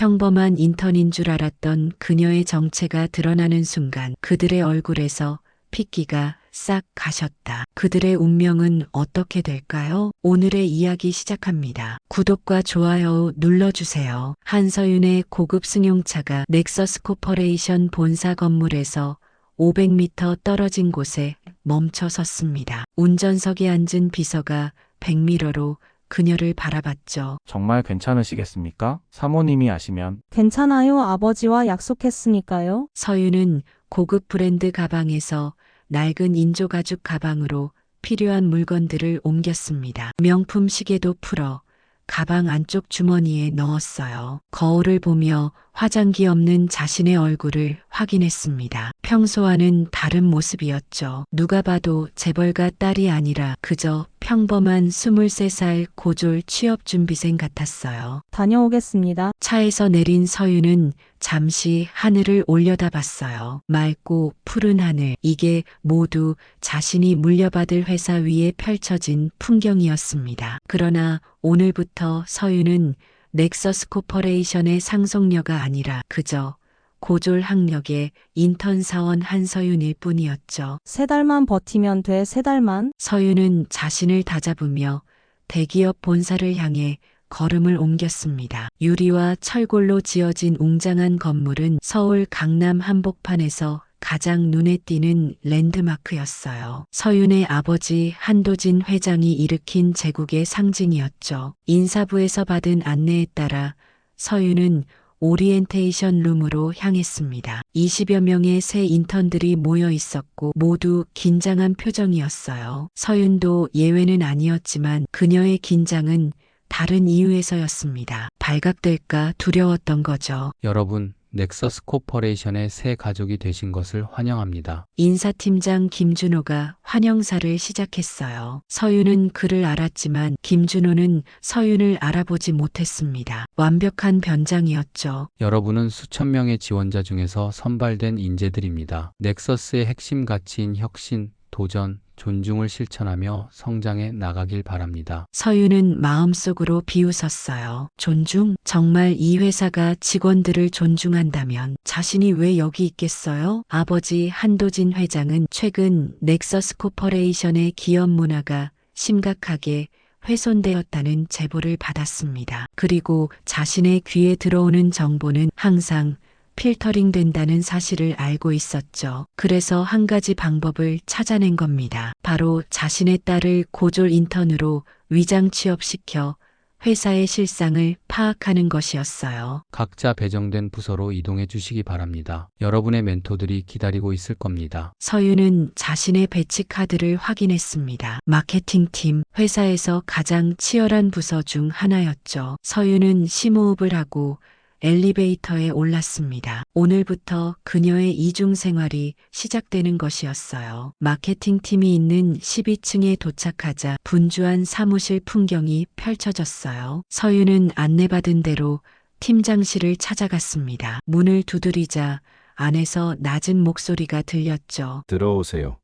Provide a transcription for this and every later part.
평범한 인턴인 줄 알았던 그녀의 정체가 드러나는 순간 그들의 얼굴에서 핏기가 싹 가셨다. 그들의 운명은 어떻게 될까요? 오늘의 이야기 시작합니다. 구독과 좋아요 눌러주세요. 한서윤의 고급 승용차가 넥서스 코퍼레이션 본사 건물에서 500m 떨어진 곳에 멈춰 섰습니다. 운전석에 앉은 비서가 백미러로 그녀를 바라봤죠. 정말 괜찮으시겠습니까? 사모님이 아시면. 괜찮아요. 아버지와 약속했으니까요. 서윤은 고급 브랜드 가방에서 낡은 인조가죽 가방으로 필요한 물건들을 옮겼습니다. 명품 시계도 풀어 가방 안쪽 주머니에 넣었어요. 거울을 보며 화장기 없는 자신의 얼굴을 확인했습니다. 평소와는 다른 모습이었죠. 누가 봐도 재벌가 딸이 아니라 그저 평범한 23살 고졸 취업준비생 같았어요. 다녀오겠습니다. 차에서 내린 서윤은 잠시 하늘을 올려다봤어요. 맑고 푸른 하늘, 이게 모두 자신이 물려받을 회사 위에 펼쳐진 풍경이었습니다. 그러나 오늘부터 서윤은 넥서스 코퍼레이션의 상속녀가 아니라 그저 고졸 학력의 인턴 사원 한서윤일 뿐이었죠. 3달만 버티면 돼. 3달만. 서윤은 자신을 다잡으며 대기업 본사를 향해 걸음을 옮겼습니다. 유리와 철골로 지어진 웅장한 건물은 서울 강남 한복판에서 가장 눈에 띄는 랜드마크였어요. 서윤의 아버지 한도진 회장이 일으킨 제국의 상징이었죠. 인사부에서 받은 안내에 따라 서윤은 오리엔테이션 룸으로 향했습니다. 20여 명의 새 인턴들이 모여 있었고 모두 긴장한 표정이었어요. 서윤도 예외는 아니었지만 그녀의 긴장은 다른 이유에서였습니다. 발각될까 두려웠던 거죠. 여러분, 넥서스 코퍼레이션의 새 가족이 되신 것을 환영합니다. 인사팀장 김준호가 환영사를 시작했어요. 서윤은 그를 알았지만 김준호는 서윤을 알아보지 못했습니다. 완벽한 변장이었죠. 여러분은 수천 명의 지원자 중에서 선발된 인재들입니다. 넥서스의 핵심 가치인 혁신, 도전, 존중을 실천하며 성장해 나가길 바랍니다. 서윤은 마음속으로 비웃었어요. 존중? 정말 이 회사가 직원들을 존중한다면 자신이 왜 여기 있겠어요? 아버지 한도진 회장은 최근 넥서스 코퍼레이션의 기업 문화가 심각하게 훼손되었다는 제보를 받았습니다. 그리고 자신의 귀에 들어오는 정보는 항상 필터링 된다는 사실을 알고 있었죠. 그래서 한 가지 방법을 찾아낸 겁니다. 바로 자신의 딸을 고졸 인턴으로 위장 취업시켜 회사의 실상을 파악하는 것이었어요. 각자 배정된 부서로 이동해 주시기 바랍니다. 여러분의 멘토들이 기다리고 있을 겁니다. 서윤은 자신의 배치 카드를 확인했습니다. 마케팅팀, 회사에서 가장 치열한 부서 중 하나였죠. 서윤은 심호흡을 하고 엘리베이터에 올랐습니다. 오늘부터 그녀의 이중 생활이 시작되는 것이었어요. 마케팅팀이 있는 12층에 도착하자 분주한 사무실 풍경이 펼쳐졌어요. 서윤은 안내받은 대로 팀장실을 찾아갔습니다. 문을 두드리자 안에서 낮은 목소리가 들렸죠. 들어오세요.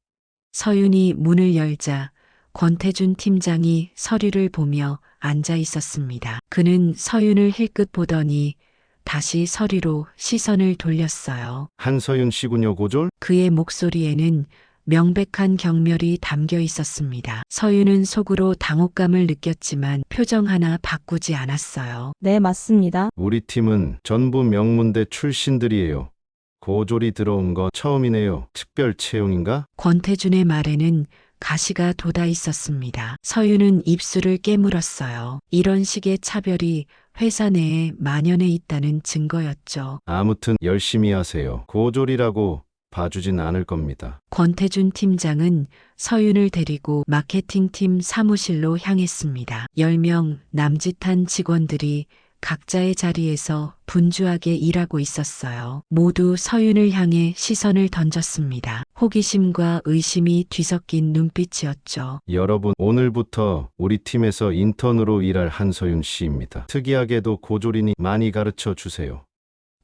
서윤이 문을 열자 권태준 팀장이 서류를 보며 앉아 있었습니다. 그는 서윤을 힐끗 보더니 다시 서류로 시선을 돌렸어요. 한서윤 씨군요, 고졸? 그의 목소리에는 명백한 경멸이 담겨 있었습니다. 서윤은 속으로 당혹감을 느꼈지만 표정 하나 바꾸지 않았어요. 네, 맞습니다. 우리 팀은 전부 명문대 출신들이에요. 고졸이 들어온 거 처음이네요. 특별 채용인가? 권태준의 말에는 가시가 돋아 있었습니다. 서윤은 입술을 깨물었어요. 이런 식의 차별이 회사 내에 만연해 있다는 증거였죠. 아무튼 열심히 하세요. 고졸이라고 봐주진 않을 겁니다. 권태준 팀장은 서윤을 데리고 마케팅팀 사무실로 향했습니다. 10명 남짓한 직원들이 각자의 자리에서 분주하게 일하고 있었어요. 모두 서윤을 향해 시선을 던졌습니다. 호기심과 의심이 뒤섞인 눈빛이었죠. 여러분, 오늘부터 우리 팀에서 인턴으로 일할 한서윤 씨입니다. 특이하게도 고졸이니 많이 가르쳐 주세요.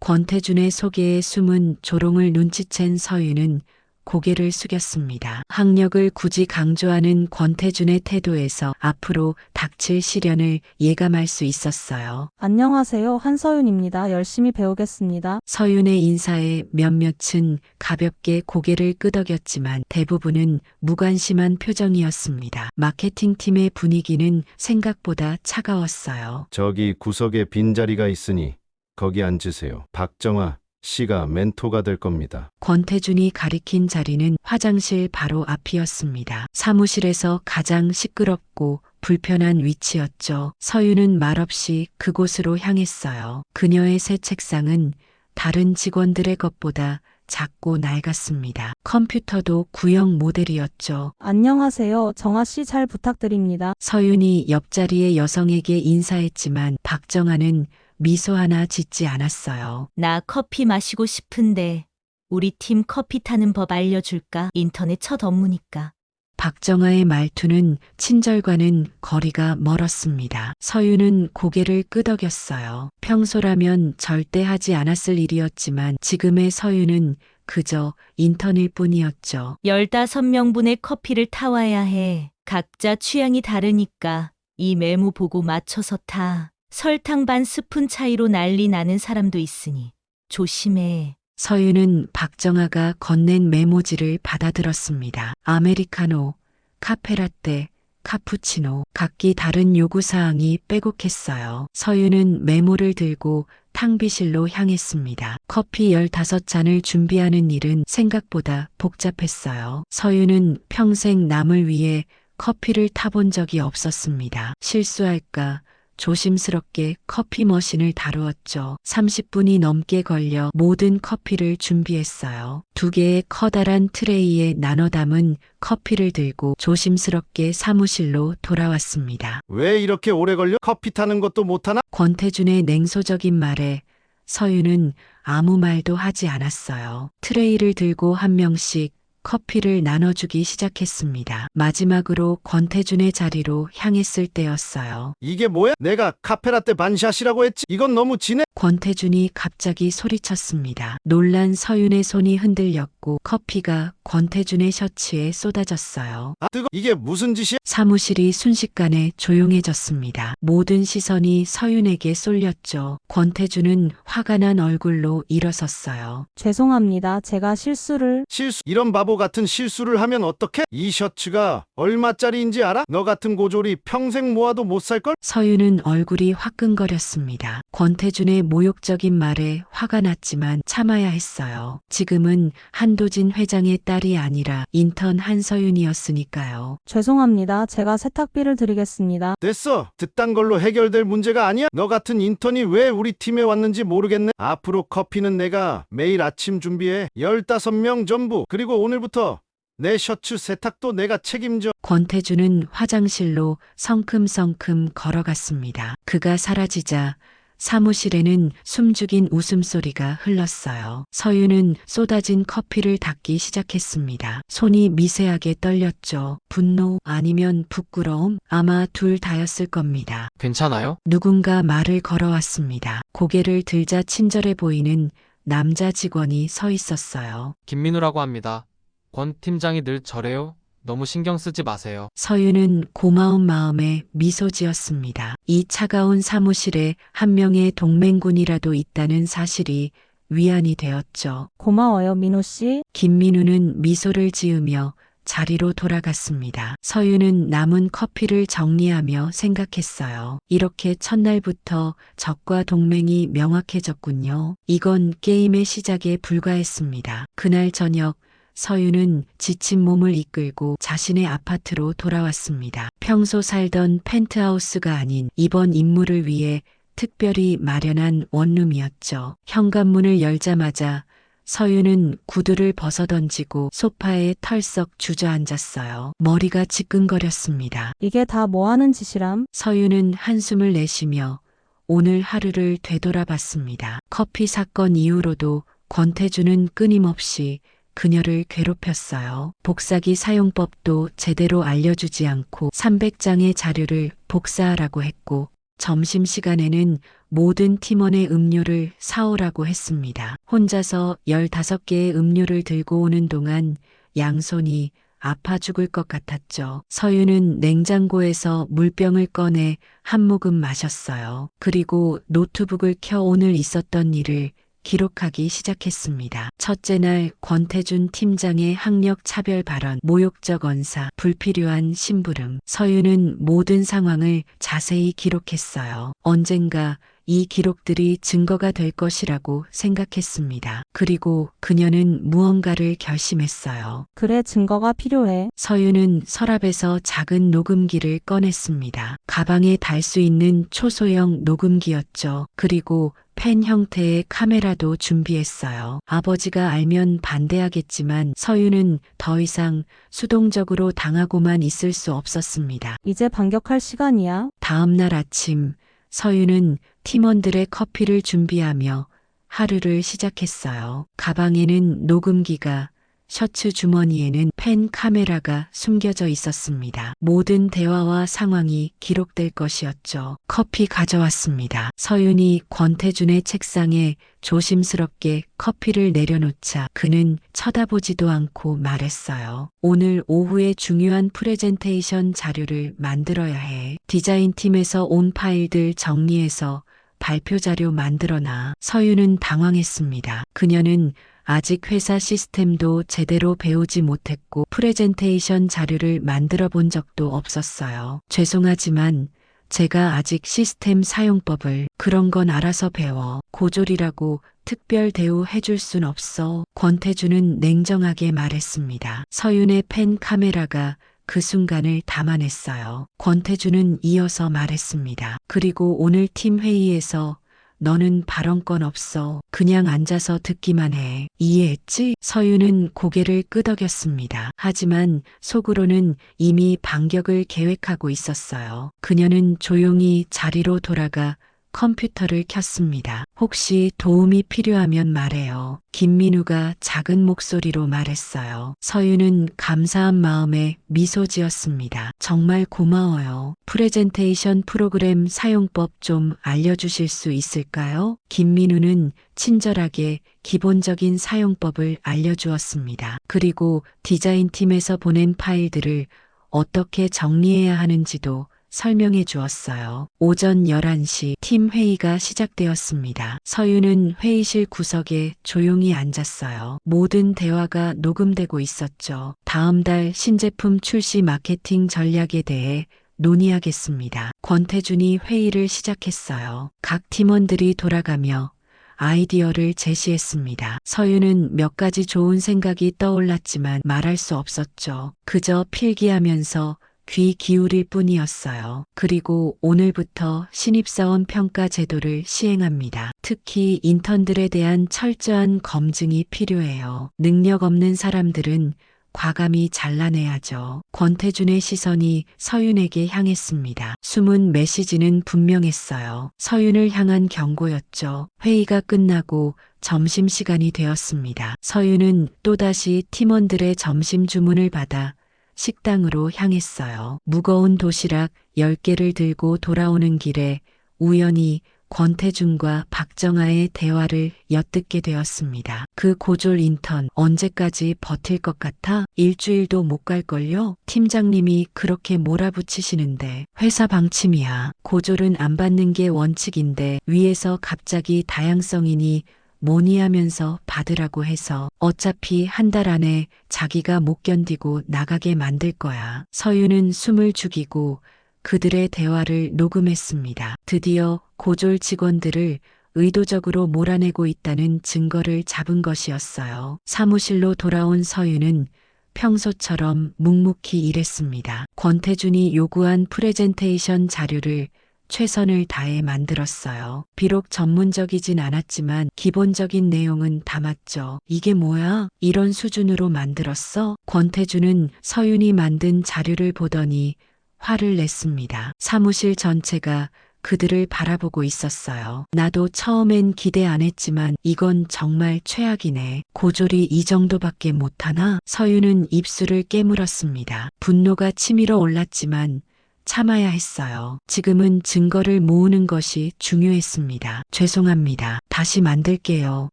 권태준의 소개에 숨은 조롱을 눈치챈 서윤은 고개를 숙였습니다. 학력을 굳이 강조하는 권태준의 태도에서 앞으로 닥칠 시련을 예감할 수 있었어요. 안녕하세요. 한서윤입니다. 열심히 배우겠습니다. 서윤의 인사에 몇몇은 가볍게 고개를 끄덕였지만 대부분은 무관심한 표정이었습니다. 마케팅팀의 분위기는 생각보다 차가웠어요. 저기 구석에 빈자리가 있으니 거기 앉으세요. 박정아 씨가 멘토가 될 겁니다. 권태준이 가리킨 자리는 화장실 바로 앞이었습니다. 사무실에서 가장 시끄럽고 불편한 위치였죠. 서윤은 말없이 그곳으로 향했어요. 그녀의 새 책상은 다른 직원들의 것보다 작고 낡았습니다. 컴퓨터도 구형 모델이었죠. 안녕하세요. 정아 씨 잘 부탁드립니다. 서윤이 옆자리의 여성에게 인사했지만 박정아는 미소 하나 짓지 않았어요. 나 커피 마시고 싶은데 우리 팀 커피 타는 법 알려줄까? 인터넷 첫 업무니까. 박정아의 말투는 친절과는 거리가 멀었습니다. 서윤은 고개를 끄덕였어요. 평소라면 절대 하지 않았을 일이었지만 지금의 서윤은 그저 인턴일 뿐이었죠. 15명분의 커피를 타와야 해. 각자 취향이 다르니까 이 메모 보고 맞춰서 타. 설탕 반 스푼 차이로 난리 나는 사람도 있으니 조심해. 서윤은 박정아가 건넨 메모지를 받아들었습니다. 아메리카노, 카페라떼, 카푸치노, 각기 다른 요구사항이 빼곡했어요. 서윤은 메모를 들고 탕비실로 향했습니다. 커피 15잔을 준비하는 일은 생각보다 복잡했어요. 서윤은 평생 남을 위해 커피를 타본 적이 없었습니다. 실수할까 조심스럽게 커피 머신을 다루었죠. 30분이 넘게 걸려 모든 커피를 준비했어요. 2개의 커다란 트레이에 나눠 담은 커피를 들고 조심스럽게 사무실로 돌아왔습니다. 왜 이렇게 오래 걸려? 커피 타는 것도 못하나? 권태준의 냉소적인 말에 서윤은 아무 말도 하지 않았어요. 트레이를 들고 한 명씩 커피를 나눠주기 시작했습니다. 마지막으로 권태준의 자리로 향했을 때였어요. 이게 뭐야? 내가 카페라떼 반샷이라고 했지? 이건 너무 진해. 권태준이 갑자기 소리쳤습니다. 놀란 서윤의 손이 흔들렸고 커피가 권태준의 셔츠에 쏟아졌어요. 아 뜨거. 이게 무슨 짓이야? 사무실이 순식간에 조용해졌습니다. 모든 시선이 서윤에게 쏠렸죠. 권태준은 화가 난 얼굴로 일어섰어요. 죄송합니다. 제가 실수를. 실수. 이런 바보 같은 실수를 하면 어떡해? 이 셔츠가 얼마짜리인지 알아? 너 같은 고졸이 평생 모아도 못 살걸? 서윤은 얼굴이 화끈거렸습니다. 권태준의 모욕적인 말에 화가 났지만 참아야 했어요. 지금은 한도진 회장의 딸이 아니라 인턴 한서윤이었으니까요. 죄송합니다. 제가 세탁비를 드리겠습니다. 됐어. 그딴 걸로 해결될 문제가 아니야. 너 같은 인턴이 왜 우리 팀에 왔는지 모르겠네. 앞으로 커피는 내가 매일 아침 준비해. 15명 전부. 그리고 오늘부터 내 셔츠 세탁도 내가 책임져. 권태준은 화장실로 성큼성큼 걸어갔습니다. 그가 사라지자 사무실에는 숨죽인 웃음소리가 흘렀어요. 서윤은 쏟아진 커피를 닦기 시작했습니다. 손이 미세하게 떨렸죠. 분노 아니면 부끄러움? 아마 둘 다였을 겁니다. 괜찮아요? 누군가 말을 걸어왔습니다. 고개를 들자 친절해 보이는 남자 직원이 서 있었어요. 김민우라고 합니다. 권 팀장이 늘 저래요. 너무 신경 쓰지 마세요. 서윤은 고마운 마음에 미소 지었습니다. 이 차가운 사무실에 한 명의 동맹군이라도 있다는 사실이 위안이 되었죠. 고마워요, 민호 씨. 김민우는 미소를 지으며 자리로 돌아갔습니다. 서윤은 남은 커피를 정리하며 생각했어요. 이렇게 첫날부터 적과 동맹이 명확해졌군요. 이건 게임의 시작에 불과했습니다. 그날 저녁 서윤은 지친 몸을 이끌고 자신의 아파트로 돌아왔습니다. 평소 살던 펜트하우스가 아닌 이번 임무를 위해 특별히 마련한 원룸이었죠. 현관문을 열자마자 서윤은 구두를 벗어던지고 소파에 털썩 주저앉았어요. 머리가 지끈거렸습니다. 이게 다 뭐 하는 짓이람? 서윤은 한숨을 내쉬며 오늘 하루를 되돌아봤습니다. 커피 사건 이후로도 권태준은 끊임없이 그녀를 괴롭혔어요. 복사기 사용법도 제대로 알려주지 않고 300장의 자료를 복사하라고 했고 점심시간에는 모든 팀원의 음료를 사오라고 했습니다. 혼자서 15개의 음료를 들고 오는 동안 양손이 아파 죽을 것 같았죠. 서윤은 냉장고에서 물병을 꺼내 한 모금 마셨어요. 그리고 노트북을 켜 오늘 있었던 일을 기록하기 시작했습니다. 첫째 날 권태준 팀장의 학력 차별 발언, 모욕적 언사, 불필요한 심부름. 서윤은 모든 상황을 자세히 기록했어요. 언젠가 이 기록들이 증거가 될 것이라고 생각했습니다. 그리고 그녀는 무언가를 결심했어요. 그래, 증거가 필요해. 서윤은 서랍에서 작은 녹음기를 꺼냈습니다. 가방에 달 수 있는 초소형 녹음기였죠. 그리고 펜 형태의 카메라도 준비했어요. 아버지가 알면 반대하겠지만 서윤은 더 이상 수동적으로 당하고만 있을 수 없었습니다. 이제 반격할 시간이야. 다음 날 아침 서윤은 팀원들의 커피를 준비하며 하루를 시작했어요. 가방에는 녹음기가, 셔츠 주머니에는 펜 카메라가 숨겨져 있었습니다. 모든 대화와 상황이 기록될 것이었죠. 커피 가져왔습니다. 서윤이 권태준의 책상에 조심스럽게 커피를 내려놓자 그는 쳐다보지도 않고 말했어요. 오늘 오후에 중요한 프레젠테이션 자료를 만들어야 해. 디자인팀에서 온 파일들 정리해서 발표 자료 만들어놔. 서윤은 당황했습니다. 그녀는 아직 회사 시스템도 제대로 배우지 못했고 프레젠테이션 자료를 만들어 본 적도 없었어요. 죄송하지만 제가 아직 시스템 사용법을 그런 건 알아서 배워. 고졸이라고 특별 대우 해줄 순 없어. 권태준은 냉정하게 말했습니다. 서윤의 펜 카메라가 그 순간을 담아냈어요. 권태준은 이어서 말했습니다. 그리고 오늘 팀 회의에서 너는 발언권 없어. 그냥 앉아서 듣기만 해. 이해했지? 서윤은 고개를 끄덕였습니다. 하지만 속으로는 이미 반격을 계획하고 있었어요. 그녀는 조용히 자리로 돌아가 컴퓨터를 켰습니다. 혹시 도움이 필요하면 말해요. 김민우가 작은 목소리로 말했어요. 서윤은 감사한 마음에 미소 지었습니다. 정말 고마워요. 프레젠테이션 프로그램 사용법 좀 알려주실 수 있을까요? 김민우는 친절하게 기본적인 사용법을 알려주었습니다. 그리고 디자인팀에서 보낸 파일들을 어떻게 정리해야 하는지도 설명해 주었어요. 오전 11시 팀 회의가 시작되었습니다. 서윤은 회의실 구석에 조용히 앉았어요. 모든 대화가 녹음되고 있었죠. 다음 달 신제품 출시 마케팅 전략에 대해 논의하겠습니다. 권태준이 회의를 시작했어요. 각 팀원들이 돌아가며 아이디어를 제시했습니다. 서윤은 몇 가지 좋은 생각이 떠올랐지만 말할 수 없었죠. 그저 필기하면서 귀 기울일 뿐이었어요. 그리고 오늘부터 신입사원 평가 제도를 시행합니다. 특히 인턴들에 대한 철저한 검증이 필요해요. 능력 없는 사람들은 과감히 잘라내야죠. 권태준의 시선이 서윤에게 향했습니다. 숨은 메시지는 분명했어요. 서윤을 향한 경고였죠. 회의가 끝나고 점심시간이 되었습니다. 서윤은 또다시 팀원들의 점심 주문을 받아 식당으로 향했어요. 무거운 도시락 10개를 들고 돌아오는 길에 우연히 권태준과 박정아의 대화를 엿듣게 되었습니다. 그 고졸 인턴 언제까지 버틸 것 같아? 일주일도 못 갈걸요? 팀장님이 그렇게 몰아붙이시는데 회사 방침이야. 고졸은 안 받는 게 원칙인데 위에서 갑자기 다양성이니 뭐니 하면서 받으라고 해서 어차피 한 달 안에 자기가 못 견디고 나가게 만들 거야. 서윤은 숨을 죽이고 그들의 대화를 녹음했습니다. 드디어 고졸 직원들을 의도적으로 몰아내고 있다는 증거를 잡은 것이었어요. 사무실로 돌아온 서윤은 평소처럼 묵묵히 일했습니다. 권태준이 요구한 프레젠테이션 자료를 최선을 다해 만들었어요. 비록 전문적이진 않았지만 기본적인 내용은 담았죠. 이게 뭐야? 이런 수준으로 만들었어? 권태준은 서윤이 만든 자료를 보더니 화를 냈습니다. 사무실 전체가 그들을 바라보고 있었어요. 나도 처음엔 기대 안 했지만 이건 정말 최악이네. 고졸이 이 정도밖에 못하나? 서윤은 입술을 깨물었습니다. 분노가 치밀어 올랐지만 참아야 했어요. 지금은 증거를 모으는 것이 중요했습니다. 죄송합니다. 다시 만들게요.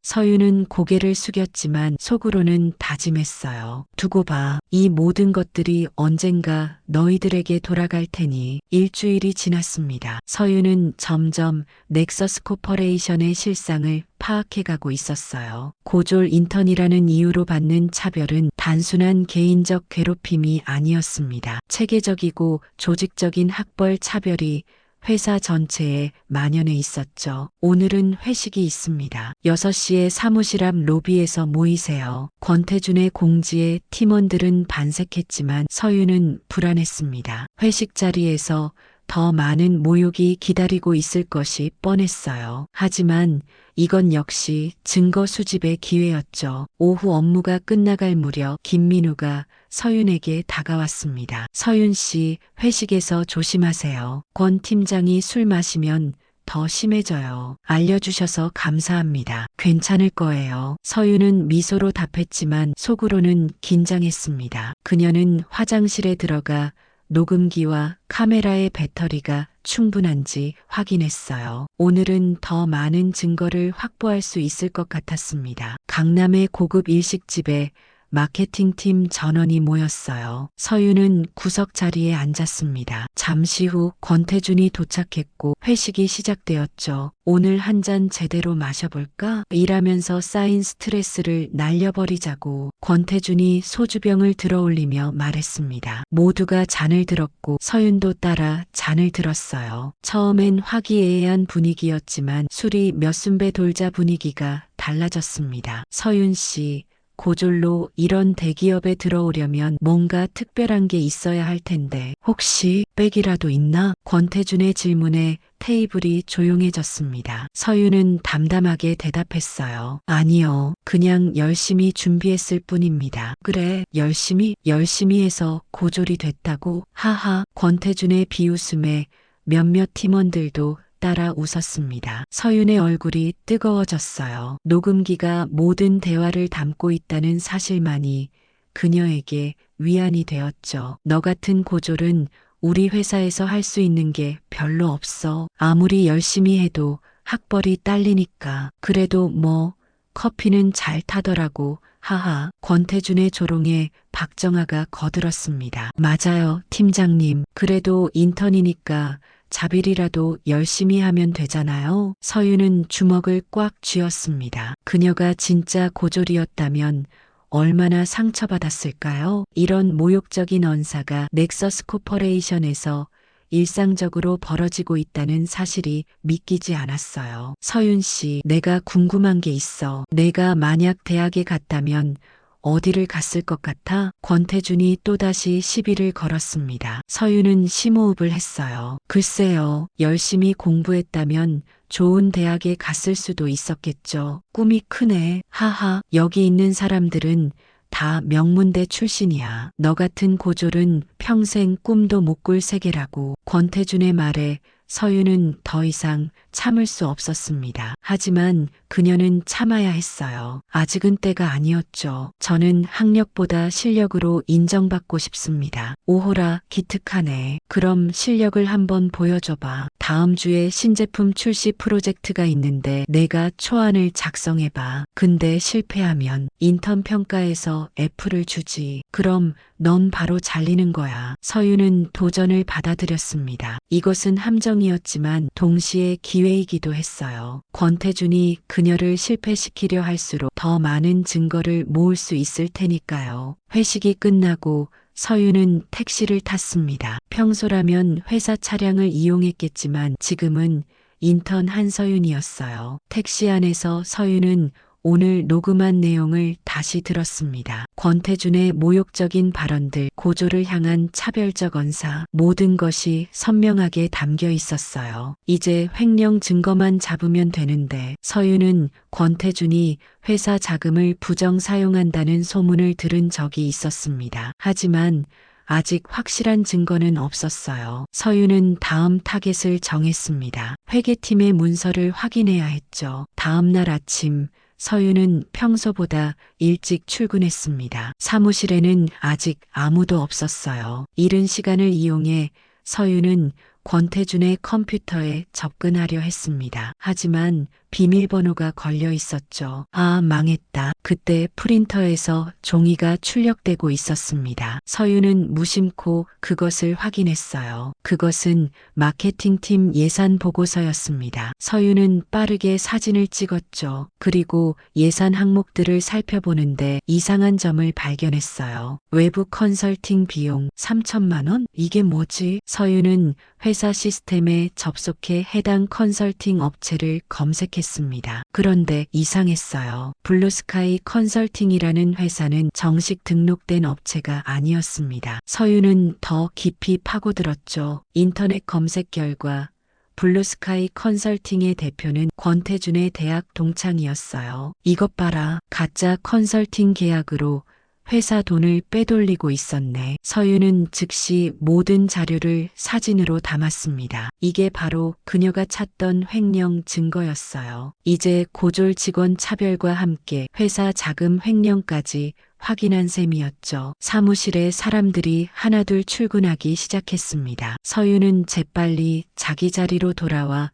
서윤은 고개를 숙였지만 속으로는 다짐했어요. 두고 봐. 이 모든 것들이 언젠가 너희들에게 돌아갈 테니. 일주일이 지났습니다. 서윤은 점점 넥서스 코퍼레이션의 실상을 파악해가고 있었어요. 고졸 인턴이라는 이유로 받는 차별은 단순한 개인적 괴롭힘이 아니었습니다. 체계적이고 조직적인 학벌 차별이 회사 전체에 만연해 있었죠. 오늘은 회식이 있습니다. 6시에 사무실 앞 로비에서 모이세요. 권태준의 공지에 팀원들은 반색했지만 서윤은 불안했습니다. 회식 자리에서 더 많은 모욕이 기다리고 있을 것이 뻔했어요. 하지만 이건 역시 증거 수집의 기회였죠. 오후 업무가 끝나갈 무렵 김민우가 서윤에게 다가왔습니다. 서윤 씨, 회식에서 조심하세요. 권 팀장이 술 마시면 더 심해져요. 알려주셔서 감사합니다. 괜찮을 거예요. 서윤은 미소로 답했지만 속으로는 긴장했습니다. 그녀는 화장실에 들어가 녹음기와 카메라의 배터리가 충분한지 확인했어요. 오늘은 더 많은 증거를 확보할 수 있을 것 같았습니다. 강남의 고급 일식집에 마케팅팀 전원이 모였어요. 서윤은 구석 자리에 앉았습니다. 잠시 후 권태준이 도착했고 회식이 시작되었죠. 오늘 한 잔 제대로 마셔볼까? 일하면서 쌓인 스트레스를 날려버리자고 권태준이 소주병을 들어올리며 말했습니다. 모두가 잔을 들었고 서윤도 따라 잔을 들었어요. 처음엔 화기애애한 분위기였지만 술이 몇 순배 돌자 분위기가 달라졌습니다. 서윤 씨, 고졸로 이런 대기업에 들어오려면 뭔가 특별한 게 있어야 할 텐데 혹시 백이라도 있나? 권태준의 질문에 테이블이 조용해졌습니다. 서윤은 담담하게 대답했어요. 아니요. 그냥 열심히 준비했을 뿐입니다. 그래, 열심히 해서 고졸이 됐다고? 하하. 권태준의 비웃음에 몇몇 팀원들도 따라 웃었습니다. 서윤의 얼굴이 뜨거워졌어요. 녹음기가 모든 대화를 담고 있다는 사실만이 그녀에게 위안이 되었죠. 너 같은 고졸은 우리 회사에서 할 수 있는 게 별로 없어. 아무리 열심히 해도 학벌이 딸리니까. 그래도 뭐 커피는 잘 타더라고. 하하. 권태준의 조롱에 박정아가 거들었습니다. 맞아요, 팀장님. 그래도 인턴이니까 자비리라도 열심히 하면 되잖아요. 서윤은 주먹을 꽉 쥐었습니다. 그녀가 진짜 고졸이었다면 얼마나 상처받았을까요? 이런 모욕적인 언사가 넥서스 코퍼레이션에서 일상적으로 벌어지고 있다는 사실이 믿기지 않았어요. 서윤 씨, 내가 궁금한 게 있어. 내가 만약 대학에 갔다면 어디를 갔을 것 같아? 권태준이 또다시 시비를 걸었습니다. 서윤은 심호흡을 했어요. 글쎄요, 열심히 공부했다면 좋은 대학에 갔을 수도 있었겠죠. 꿈이 크네. 하하, 여기 있는 사람들은 다 명문대 출신이야. 너 같은 고졸은 평생 꿈도 못 꿀 세계라고. 권태준의 말에 서윤은 더 이상 참을 수 없었습니다. 하지만 그녀는 참아야 했어요. 아직은 때가 아니었죠. 저는 학력보다 실력으로 인정받고 싶습니다. 오호라, 기특하네. 그럼 실력을 한번 보여줘봐. 다음 주에 신제품 출시 프로젝트가 있는데 내가 초안을 작성해봐. 근데 실패하면 인턴 평가에서 F를 주지. 그럼 넌 바로 잘리는 거야. 서윤은 도전을 받아들였습니다. 이것은 함정이었지만 동시에 기회이기도 했어요. 권태준이 그녀를 실패시키려 할수록 더 많은 증거를 모을 수 있을 테니까요. 회식이 끝나고 서윤은 택시를 탔습니다. 평소라면 회사 차량을 이용했겠지만 지금은 인턴 한서윤이었어요. 택시 안에서 서윤은 오늘 녹음한 내용을 다시 들었습니다. 권태준의 모욕적인 발언들, 고졸을 향한 차별적 언사, 모든 것이 선명하게 담겨 있었어요. 이제 횡령 증거만 잡으면 되는데 서윤은 권태준이 회사 자금을 부정 사용한다는 소문을 들은 적이 있었습니다. 하지만 아직 확실한 증거는 없었어요. 서윤은 다음 타겟을 정했습니다. 회계팀의 문서를 확인해야 했죠. 다음 날 아침 서윤은 평소보다 일찍 출근했습니다. 사무실에는 아직 아무도 없었어요. 이른 시간을 이용해 서윤은 권태준의 컴퓨터에 접근하려 했습니다. 하지만 비밀번호가 걸려 있었죠. 아, 망했다. 그때 프린터에서 종이가 출력되고 있었습니다. 서윤은 무심코 그것을 확인했어요. 그것은 마케팅팀 예산 보고서였습니다. 서윤은 빠르게 사진을 찍었죠. 그리고 예산 항목들을 살펴보는데 이상한 점을 발견했어요. 외부 컨설팅 비용 3천만 원? 이게 뭐지? 서윤은 회사 시스템에 접속해 해당 컨설팅 업체를 검색했습니다. 그런데 이상했어요. 블루스카이 컨설팅이라는 회사는 정식 등록된 업체가 아니었습니다. 서윤은 더 깊이 파고들었죠. 인터넷 검색 결과 블루스카이 컨설팅의 대표는 권태준의 대학 동창이었어요. 이것 봐라. 가짜 컨설팅 계약으로 회사 돈을 빼돌리고 있었네. 서윤은 즉시 모든 자료를 사진으로 담았습니다. 이게 바로 그녀가 찾던 횡령 증거였어요. 이제 고졸 직원 차별과 함께 회사 자금 횡령까지 확인한 셈이었죠. 사무실에 사람들이 하나둘 출근하기 시작했습니다. 서윤은 재빨리 자기 자리로 돌아와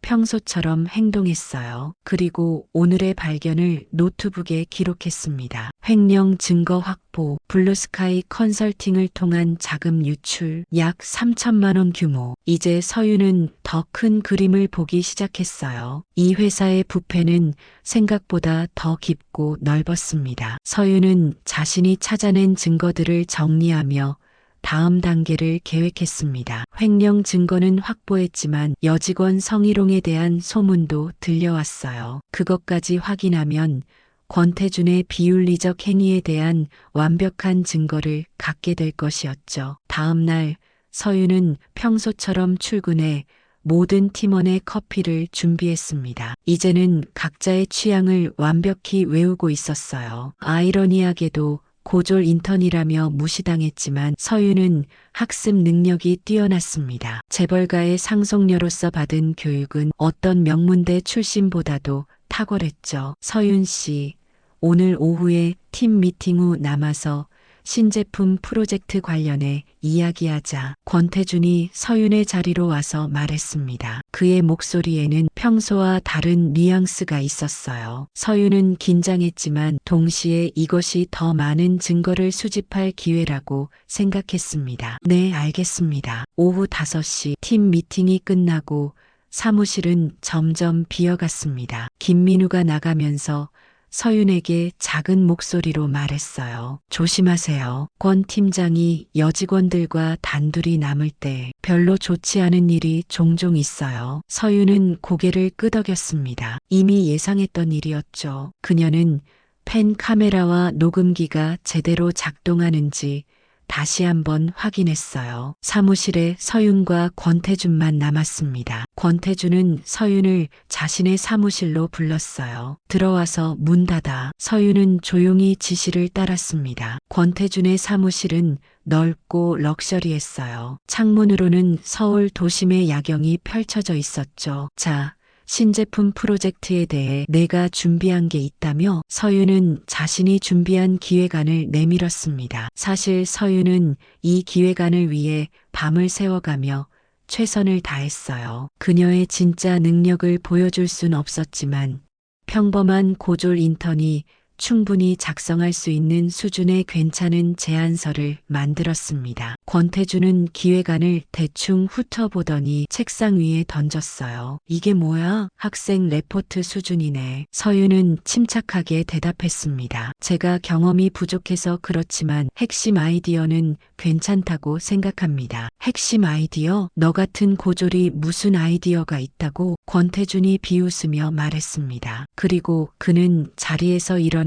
평소처럼 행동했어요. 그리고 오늘의 발견을 노트북에 기록했습니다. 횡령 증거 확보, 블루스카이 컨설팅을 통한 자금 유출, 약 3천만 원 규모. 이제 서윤은 더 큰 그림을 보기 시작했어요. 이 회사의 부패는 생각보다 더 깊고 넓었습니다. 서윤은 자신이 찾아낸 증거들을 정리하며 다음 단계를 계획했습니다. 횡령 증거는 확보했지만 여직원 성희롱에 대한 소문도 들려왔어요. 그것까지 확인하면 권태준의 비윤리적 행위에 대한 완벽한 증거를 갖게 될 것이었죠. 다음 날 서윤은 평소처럼 출근해 모든 팀원의 커피를 준비했습니다. 이제는 각자의 취향을 완벽히 외우고 있었어요. 아이러니하게도 고졸 인턴이라며 무시당했지만 서윤은 학습 능력이 뛰어났습니다. 재벌가의 상속녀로서 받은 교육은 어떤 명문대 출신보다도 탁월했죠. 서윤 씨, 오늘 오후에 팀 미팅 후 남아서 신제품 프로젝트 관련해 이야기하자. 권태준이 서윤의 자리로 와서 말했습니다. 그의 목소리에는 평소와 다른 뉘앙스가 있었어요. 서윤은 긴장했지만 동시에 이것이 더 많은 증거를 수집할 기회라고 생각했습니다. 네, 알겠습니다. 오후 5시 팀 미팅이 끝나고 사무실은 점점 비어갔습니다. 김민우가 나가면서 서윤에게 작은 목소리로 말했어요. 조심하세요. 권 팀장이 여직원들과 단둘이 남을 때 별로 좋지 않은 일이 종종 있어요. 서윤은 고개를 끄덕였습니다. 이미 예상했던 일이었죠. 그녀는 펜 카메라와 녹음기가 제대로 작동하는지 다시 한번 확인했어요. 사무실에 서윤과 권태준만 남았습니다. 권태준은 서윤을 자신의 사무실로 불렀어요. 들어와서 문 닫아. 서윤은 조용히 지시를 따랐습니다. 권태준의 사무실은 넓고 럭셔리했어요. 창문으로는 서울 도심의 야경이 펼쳐져 있었죠. 자, 신제품 프로젝트에 대해 내가 준비한 게 있다며? 서윤은 자신이 준비한 기획안을 내밀었습니다. 사실 서윤은 이 기획안을 위해 밤을 새워가며 최선을 다했어요. 그녀의 진짜 능력을 보여줄 순 없었지만 평범한 고졸 인턴이 충분히 작성할 수 있는 수준의 괜찮은 제안서를 만들었습니다. 권태준은 기획안을 대충 훑어보더니 책상 위에 던졌어요. 이게 뭐야? 학생 레포트 수준이네. 서윤은 침착하게 대답했습니다. 제가 경험이 부족해서 그렇지만 핵심 아이디어는 괜찮다고 생각합니다. 핵심 아이디어? 너 같은 고졸이 무슨 아이디어가 있다고? 권태준이 비웃으며 말했습니다. 그리고 그는 자리에서 일어나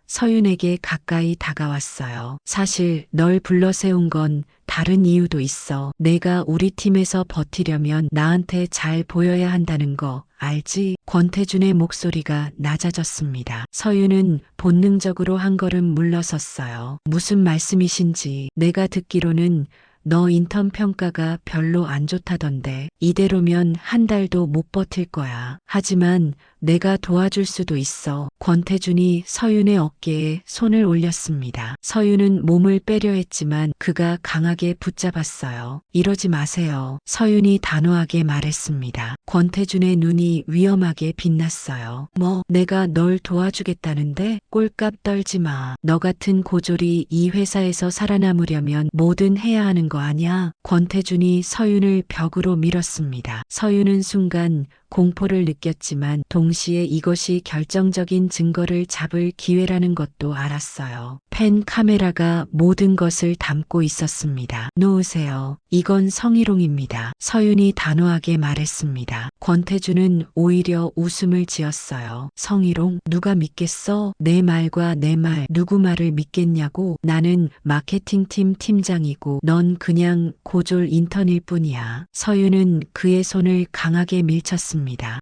서윤에게 가까이 다가왔어요. 사실 널 불러 세운 건 다른 이유도 있어. 내가 우리 팀에서 버티려면 나한테 잘 보여야 한다는 거 알지? 권태준의 목소리가 낮아졌습니다. 서윤은 본능적으로 한 걸음 물러섰어요. 무슨 말씀이신지. 내가 듣기로는 너 인턴 평가가 별로 안 좋다던데 이대로면 한 달도 못 버틸 거야. 하지만 내가 도와줄 수도 있어. 권태준이 서윤의 어깨에 손을 올렸습니다. 서윤은 몸을 빼려 했지만 그가 강하게 붙잡았어요. 이러지 마세요. 서윤이 단호하게 말했습니다. 권태준의 눈이 위험하게 빛났어요. 뭐 내가 널 도와주겠다는데 꼴값 떨지 마. 너 같은 고졸이 이 회사에서 살아남으려면 뭐든 해야 하는 거 아냐? 권태준이 서윤을 벽으로 밀었습니다. 서윤은 순간 공포를 느꼈지만 동시에 이것이 결정적인 증거를 잡을 기회라는 것도 알았어요. 펜 카메라가 모든 것을 담고 있었습니다. 놓으세요. 이건 성희롱입니다. 서윤이 단호하게 말했습니다. 권태준은 오히려 웃음을 지었어요. 성희롱? 누가 믿겠어? 내 말과 내 말 누구 말을 믿겠냐고. 나는 마케팅팀 팀장이고 넌 그냥 고졸 인턴일 뿐이야. 서윤은 그의 손을 강하게 밀쳤습니다.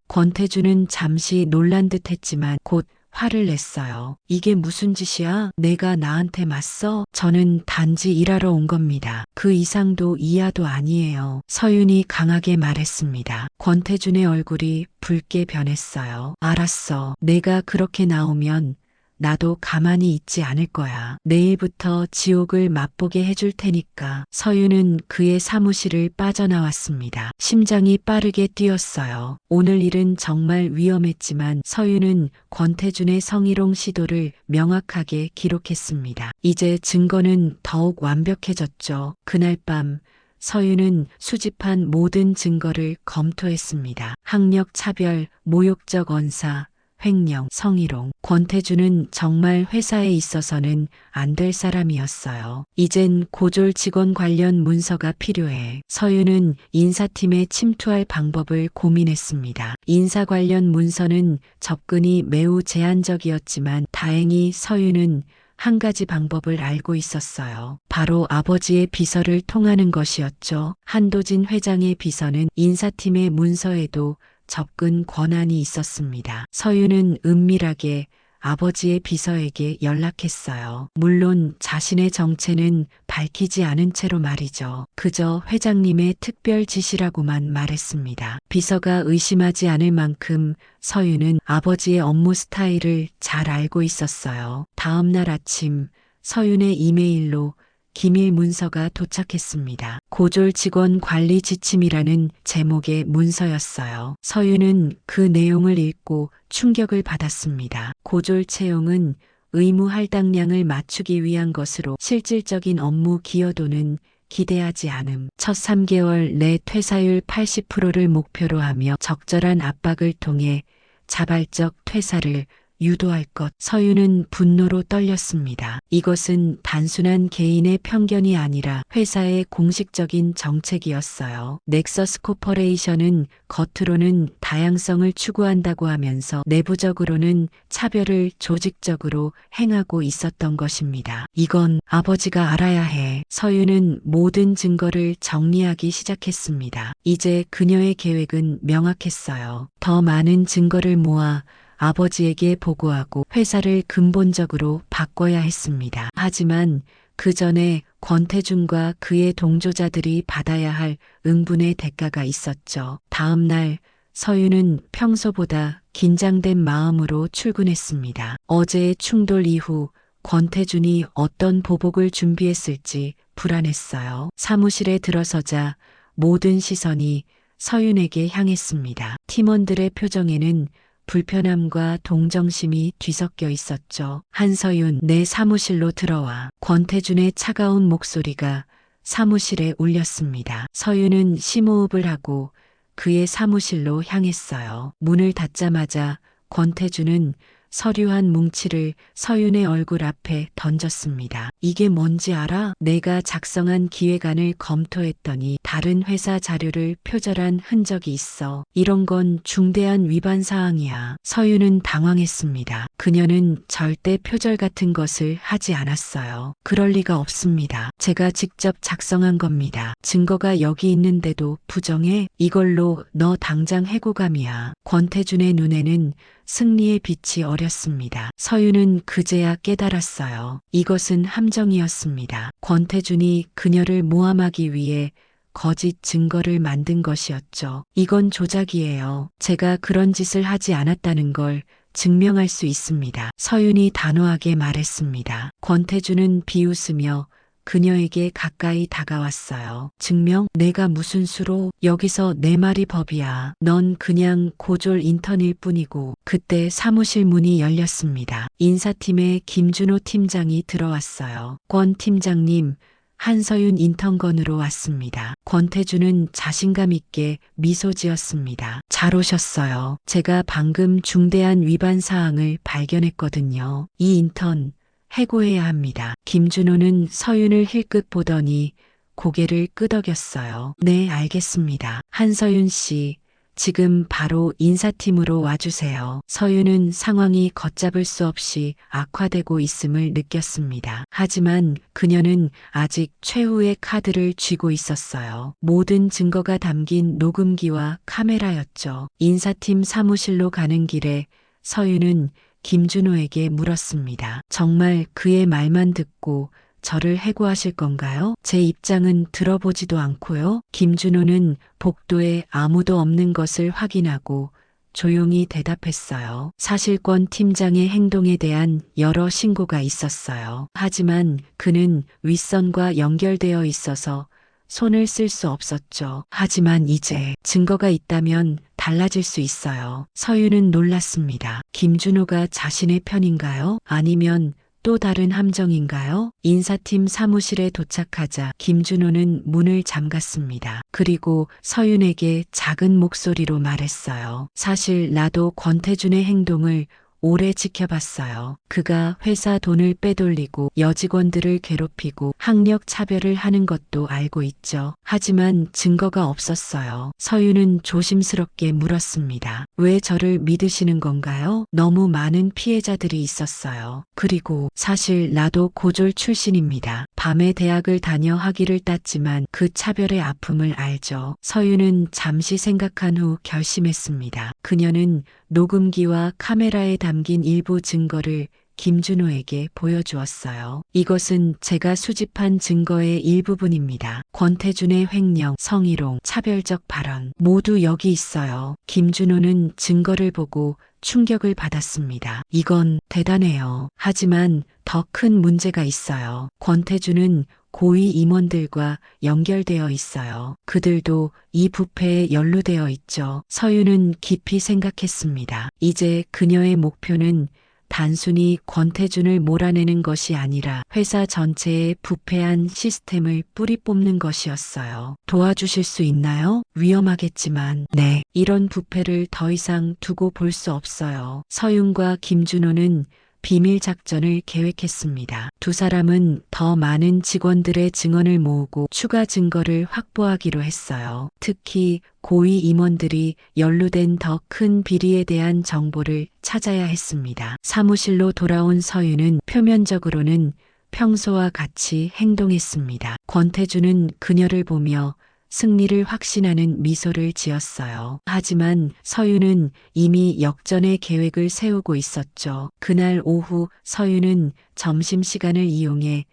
권태준은 잠시 놀란 듯 했지만 곧 화를 냈어요. 이게 무슨 짓이야? 내가 나한테 맞서? 저는 단지 일하러 온 겁니다. 그 이상도 이하도 아니에요. 서윤이 강하게 말했습니다. 권태준의 얼굴이 붉게 변했어요. 알았어. 내가 그렇게 나오면 나도 가만히 있지 않을 거야. 내일부터 지옥을 맛보게 해줄 테니까. 서윤은 그의 사무실을 빠져나왔습니다. 심장이 빠르게 뛰었어요. 오늘 일은 정말 위험했지만 서윤은 권태준의 성희롱 시도를 명확하게 기록했습니다. 이제 증거는 더욱 완벽해졌죠. 그날 밤 서윤은 수집한 모든 증거를 검토했습니다. 학력 차별, 모욕적 언사, 횡령, 성희롱. 권태준은 정말 회사에 있어서는 안 될 사람이었어요. 이젠 고졸 직원 관련 문서가 필요해. 서윤은 인사팀에 침투할 방법을 고민했습니다. 인사 관련 문서는 접근이 매우 제한적이었지만 다행히 서윤은 한 가지 방법을 알고 있었어요. 바로 아버지의 비서를 통하는 것이었죠. 한도진 회장의 비서는 인사팀의 문서에도 접근 권한이 있었습니다. 서윤은 은밀하게 아버지의 비서에게 연락했어요. 물론 자신의 정체는 밝히지 않은 채로 말이죠. 그저 회장님의 특별 지시라고만 말했습니다. 비서가 의심하지 않을 만큼 서윤은 아버지의 업무 스타일을 잘 알고 있었어요. 다음 날 아침 서윤의 이메일로 기밀 문서가 도착했습니다. 고졸 직원 관리 지침이라는 제목의 문서였어요. 서윤은 그 내용을 읽고 충격을 받았습니다. 고졸 채용은 의무 할당량을 맞추기 위한 것으로 실질적인 업무 기여도는 기대하지 않음. 첫 3개월 내 퇴사율 80%를 목표로 하며 적절한 압박을 통해 자발적 퇴사를 유도할 것. 서윤은 분노로 떨렸습니다. 이것은 단순한 개인의 편견이 아니라 회사의 공식적인 정책이었어요. 넥서스 코퍼레이션은 겉으로는 다양성을 추구한다고 하면서 내부적으로는 차별을 조직적으로 행하고 있었던 것입니다. 이건 아버지가 알아야 해. 서윤은 모든 증거를 정리하기 시작했습니다. 이제 그녀의 계획은 명확했어요. 더 많은 증거를 모아 아버지에게 보고하고 회사를 근본적으로 바꿔야 했습니다. 하지만 그 전에 권태준과 그의 동조자들이 받아야 할 응분의 대가가 있었죠. 다음 날 서윤은 평소보다 긴장된 마음으로 출근했습니다. 어제의 충돌 이후 권태준이 어떤 보복을 준비했을지 불안했어요. 사무실에 들어서자 모든 시선이 서윤에게 향했습니다. 팀원들의 표정에는 불편함과 동정심이 뒤섞여 있었죠. 한서윤, 내 사무실로 들어와. 권태준의 차가운 목소리가 사무실에 울렸습니다. 서윤은 심호흡을 하고 그의 사무실로 향했어요. 문을 닫자마자 권태준은 서류 한 뭉치를 서윤의 얼굴 앞에 던졌습니다. 이게 뭔지 알아? 내가 작성한 기획안을 검토했더니 다른 회사 자료를 표절한 흔적이 있어. 이런 건 중대한 위반 사항이야. 서윤은 당황했습니다. 그녀는 절대 표절 같은 것을 하지 않았어요. 그럴 리가 없습니다. 제가 직접 작성한 겁니다. 증거가 여기 있는데도 부정해? 이걸로 너 당장 해고감이야. 권태준의 눈에는 승리의 빛이 어렸습니다. 서윤은 그제야 깨달았어요. 이것은 함정이었습니다. 권태준이 그녀를 모함하기 위해 거짓 증거를 만든 것이었죠. 이건 조작이에요. 제가 그런 짓을 하지 않았다는 걸 증명할 수 있습니다. 서윤이 단호하게 말했습니다. 권태준은 비웃으며 그녀에게 가까이 다가왔어요. 증명? 내가 무슨 수로? 여기서 내 말이 법이야. 넌 그냥 고졸 인턴일 뿐이고. 그때 사무실 문이 열렸습니다. 인사팀의 김준호 팀장이 들어왔어요. 권 팀장님, 한서윤 인턴건으로 왔습니다. 권태준은 자신감 있게 미소 지었습니다. 잘 오셨어요. 제가 방금 중대한 위반 사항을 발견했거든요. 이 인턴 해고해야 합니다. 김준호는 서윤을 힐끗 보더니 고개를 끄덕였어요. 네, 알겠습니다. 한서윤 씨, 지금 바로 인사팀으로 와주세요. 서윤은 상황이 걷잡을 수 없이 악화되고 있음을 느꼈습니다. 하지만 그녀는 아직 최후의 카드를 쥐고 있었어요. 모든 증거가 담긴 녹음기와 카메라였죠. 인사팀 사무실로 가는 길에 서윤은 김준호에게 물었습니다. 정말 그의 말만 듣고 저를 해고하실 건가요? 제 입장은 들어보지도 않고요. 김준호는 복도에 아무도 없는 것을 확인하고 조용히 대답했어요. 사실권 팀장의 행동에 대한 여러 신고가 있었어요. 하지만 그는 윗선과 연결되어 있어서 손을 쓸 수 없었죠. 하지만 이제 증거가 있다면 달라질 수 있어요. 서윤은 놀랐습니다. 김준호가 자신의 편인가요? 아니면 또 다른 함정인가요? 인사팀 사무실에 도착하자 김준호는 문을 잠갔습니다. 그리고 서윤에게 작은 목소리로 말했어요. 사실 나도 권태준의 행동을 오래 지켜봤어요. 그가 회사 돈을 빼돌리고 여직원들을 괴롭히고 학력 차별을 하는 것도 알고 있죠. 하지만 증거가 없었어요. 서윤은 조심스럽게 물었습니다. 왜 저를 믿으시는 건가요? 너무 많은 피해자들이 있었어요. 그리고 사실 나도 고졸 출신입니다. 밤에 대학을 다녀 학위를 땄지만 그 차별의 아픔을 알죠. 서윤은 잠시 생각한 후 결심했습니다. 그녀는 녹음기와 카메라에 담긴 일부 증거를 김준호에게 보여주었어요. 이것은 제가 수집한 증거의 일부분입니다. 권태준의 횡령, 성희롱, 차별적 발언 모두 여기 있어요. 김준호는 증거를 보고 충격을 받았습니다. 이건 대단해요. 하지만 더 큰 문제가 있어요. 권태준은 고위 임원들과 연결되어 있어요. 그들도 이 부패에 연루되어 있죠. 서윤은 깊이 생각했습니다. 이제 그녀의 목표는 단순히 권태준을 몰아내는 것이 아니라 회사 전체의 부패한 시스템을 뿌리 뽑는 것이었어요. 도와주실 수 있나요? 위험하겠지만, 네. 이런 부패를 더 이상 두고 볼 수 없어요. 서윤과 김준호는 비밀 작전을 계획했습니다. 두 사람은 더 많은 직원들의 증언을 모으고 추가 증거를 확보하기로 했어요. 특히 고위 임원들이 연루된 더 큰 비리에 대한 정보를 찾아야 했습니다. 사무실로 돌아온 서윤은 표면적으로는 평소와 같이 행동했습니다. 권태준은 그녀를 보며 승리를 확신하는 미소를 지었어요. 하지만 서윤은 이미 역전의 계획을 세우고 있었죠. 그날 오후 서윤은 점심시간을 이용해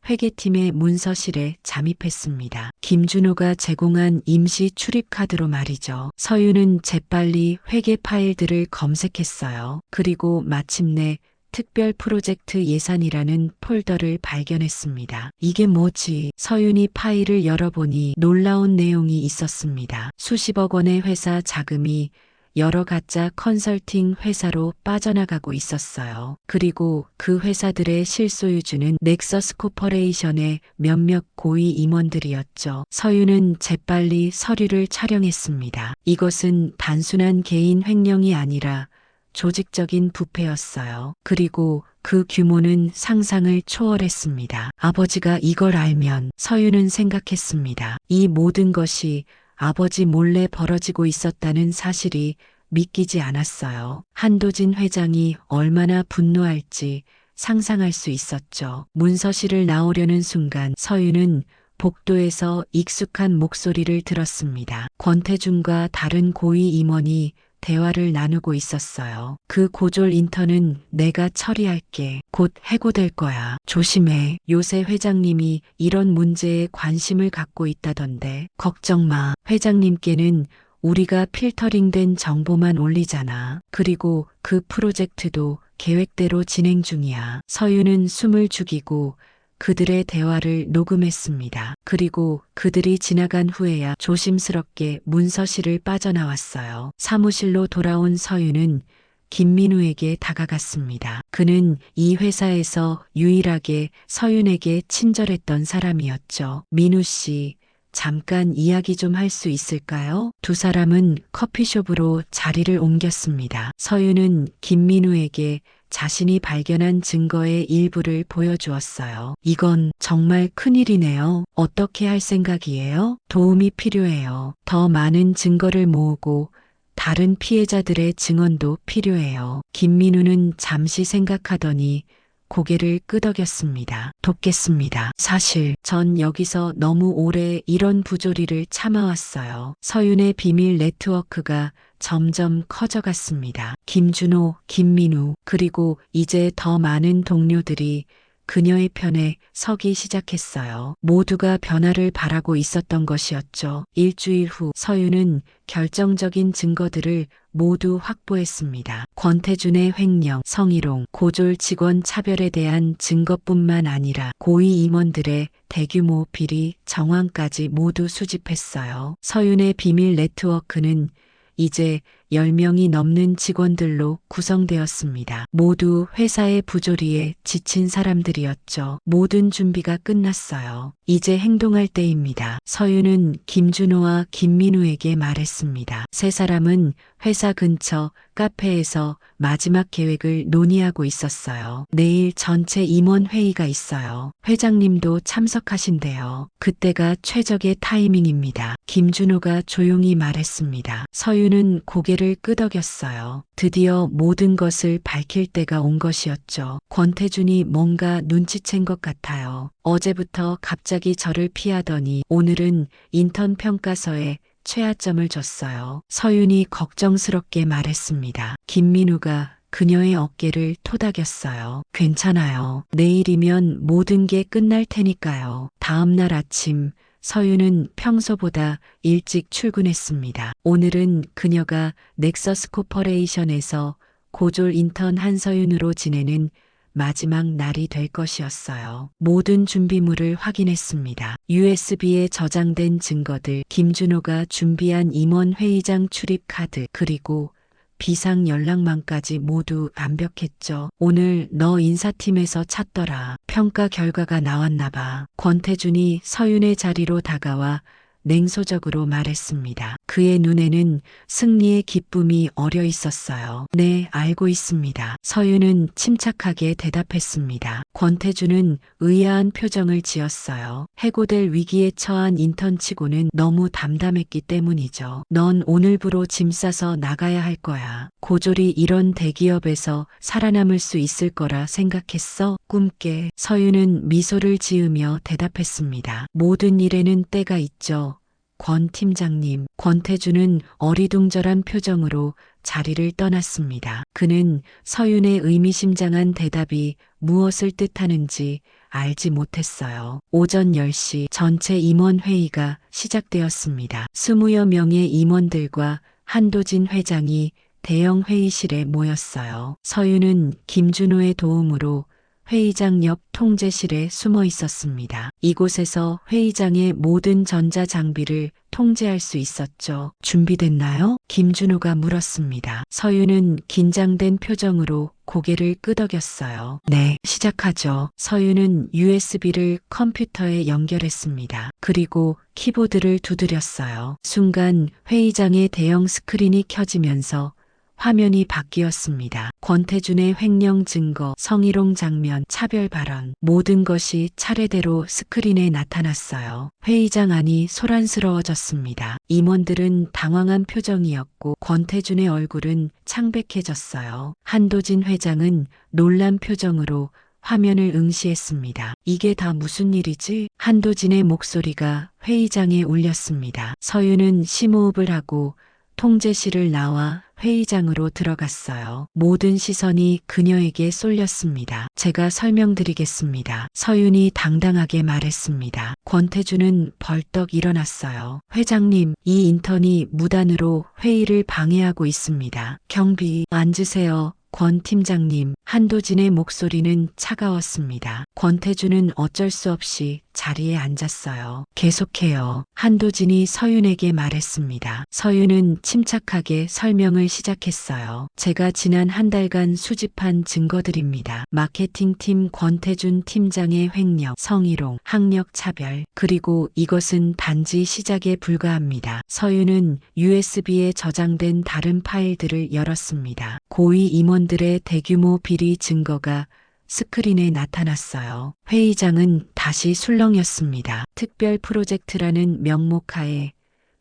회계팀의 문서실에 잠입했습니다. 김준호가 제공한 임시 출입카드로 말이죠. 서윤은 재빨리 회계 파일들을 검색했어요. 그리고 마침내 특별 프로젝트 예산이라는 폴더를 발견했습니다. 이게 뭐지? 서윤이 파일을 열어보니 놀라운 내용이 있었습니다. 수십억 원의 회사 자금이 여러 가짜 컨설팅 회사로 빠져나가고 있었어요. 그리고 그 회사들의 실소유주는 넥서스 코퍼레이션의 몇몇 고위 임원들이었죠. 서윤은 재빨리 서류를 촬영했습니다. 이것은 단순한 개인 횡령이 아니라 조직적인 부패였어요. 그리고 그 규모는 상상을 초월했습니다. 아버지가 이걸 알면 서윤은 생각했습니다. 이 모든 것이 아버지 몰래 벌어지고 있었다는 사실이 믿기지 않았어요. 한도진 회장이 얼마나 분노할지 상상할 수 있었죠. 문서실을 나오려는 순간 서윤은 복도에서 익숙한 목소리를 들었습니다. 권태준과 다른 고위 임원이 대화를 나누고 있었어요. 그 고졸 인턴은 내가 처리할게. 곧 해고될 거야. 조심해. 요새 회장님이 이런 문제에 관심을 갖고 있다던데. 걱정 마. 회장님께는 우리가 필터링된 정보만 올리잖아. 그리고 그 프로젝트도 계획대로 진행 중이야. 서윤은 숨을 죽이고 그들의 대화를 녹음했습니다. 그리고 그들이 지나간 후에야 조심스럽게 문서실을 빠져나왔어요. 사무실로 돌아온 서윤은 김민우에게 다가갔습니다. 그는 이 회사에서 유일하게 서윤에게 친절했던 사람이었죠. 민우 씨, 잠깐 이야기 좀 할 수 있을까요? 두 사람은 커피숍으로 자리를 옮겼습니다. 서윤은 김민우에게 자신이 발견한 증거의 일부를 보여주었어요. 이건 정말 큰일이네요. 어떻게 할 생각이에요? 도움이 필요해요. 더 많은 증거를 모으고 다른 피해자들의 증언도 필요해요. 김민우는 잠시 생각하더니 고개를 끄덕였습니다. 돕겠습니다. 사실 전 여기서 너무 오래 이런 부조리를 참아왔어요. 서윤의 비밀 네트워크가 점점 커져갔습니다. 김준호, 김민우, 그리고 이제 더 많은 동료들이 그녀의 편에 서기 시작했어요. 모두가 변화를 바라고 있었던 것이었죠. 일주일 후 서윤은 결정적인 증거들을 모두 확보했습니다. 권태준의 횡령, 성희롱, 고졸 직원 차별에 대한 증거뿐만 아니라 고위 임원들의 대규모 비리 정황까지 모두 수집했어요. 서윤의 비밀 네트워크는 이제 10명이 넘는 직원들로 구성되었습니다. 모두 회사의 부조리에 지친 사람들이었죠. 모든 준비가 끝났어요. 이제 행동할 때입니다. 서윤은 김준호와 김민우에게 말했습니다. 세 사람은 회사 근처 카페에서 마지막 계획을 논의하고 있었어요. 내일 전체 임원 회의가 있어요. 회장님도 참석하신대요. 그때가 최적의 타이밍입니다. 김준호가 조용히 말했습니다. 서윤은 고개를 끄덕였어요. 드디어 모든 것을 밝힐 때가 온 것이었죠. 권태준이 뭔가 눈치챈 것 같아요. 어제부터 갑자기 저를 피하더니 오늘은 인턴 평가서에 최하점을 줬어요. 서윤이 걱정스럽게 말했습니다. 김민우가 그녀의 어깨를 토닥였어요. 괜찮아요. 내일이면 모든 게 끝날 테니까요. 다음 날 아침 서윤은 평소보다 일찍 출근했습니다. 오늘은 그녀가 넥서스 코퍼레이션에서 고졸 인턴 한서윤으로 지내는 마지막 날이 될 것이었어요. 모든 준비물을 확인했습니다. USB에 저장된 증거들, 김준호가 준비한 임원 회의장 출입 카드, 그리고 비상 연락망까지 모두 완벽했죠. 오늘 너 인사팀에서 찾더라. 평가 결과가 나왔나 봐. 권태준이 서윤의 자리로 다가와 냉소적으로 말했습니다. 그의 눈에는 승리의 기쁨이 어려 있었어요. 네, 알고 있습니다. 서윤은 침착하게 대답했습니다. 권태준은 의아한 표정을 지었어요. 해고될 위기에 처한 인턴치고는 너무 담담했기 때문이죠. 넌 오늘부로 짐 싸서 나가야 할 거야. 고졸이 이런 대기업에서 살아남을 수 있을 거라 생각했어? 꿈깨. 서윤은 미소를 지으며 대답했습니다. 모든 일에는 때가 있죠. 권 팀장님. 권태준은 어리둥절한 표정으로 자리를 떠났습니다. 그는 서윤의 의미심장한 대답이 무엇을 뜻하는지 알지 못했어요. 오전 10시 전체 임원회의가 시작되었습니다. 20여 명의 임원들과 한도진 회장이 대형 회의실에 모였어요. 서윤은 김준호의 도움으로 회의장 옆 통제실에 숨어 있었습니다. 이곳에서 회의장의 모든 전자장비를 통제할 수 있었죠. 준비됐나요? 김준호가 물었습니다. 서윤은 긴장된 표정으로 고개를 끄덕였어요. 네, 시작하죠. 서윤은 USB를 컴퓨터에 연결했습니다. 그리고 키보드를 두드렸어요. 순간 회의장의 대형 스크린이 켜지면서 화면이 바뀌었습니다. 권태준의 횡령 증거, 성희롱 장면, 차별 발언, 모든 것이 차례대로 스크린에 나타났어요. 회의장 안이 소란스러워졌습니다. 임원들은 당황한 표정이었고 권태준의 얼굴은 창백해졌어요. 한도진 회장은 놀란 표정으로 화면을 응시했습니다. 이게 다 무슨 일이지? 한도진의 목소리가 회의장에 울렸습니다. 서윤은 심호흡을 하고 통제실을 나와 회의장으로 들어갔어요. 모든 시선이 그녀에게 쏠렸습니다. 제가 설명드리겠습니다. 서윤이 당당하게 말했습니다. 권태주는 벌떡 일어났어요. 회장님, 이 인턴이 무단으로 회의를 방해하고 있습니다. 경비, 앉으세요. 권 팀장님, 한도진의 목소리는 차가웠습니다. 권태주는 어쩔 수 없이 자리에 앉았어요. 계속해요. 한도진이 서윤에게 말했습니다. 서윤은 침착하게 설명을 시작했어요. 제가 지난 한 달간 수집한 증거들입니다. 마케팅팀 권태준 팀장의 횡령, 성희롱, 학력 차별, 그리고 이것은 단지 시작에 불과합니다. 서윤은 USB에 저장된 다른 파일들을 열었습니다. 고위 임원들의 대규모 비리 증거가 스크린에 나타났어요. 회의장은 다시 술렁였습니다. 특별 프로젝트라는 명목하에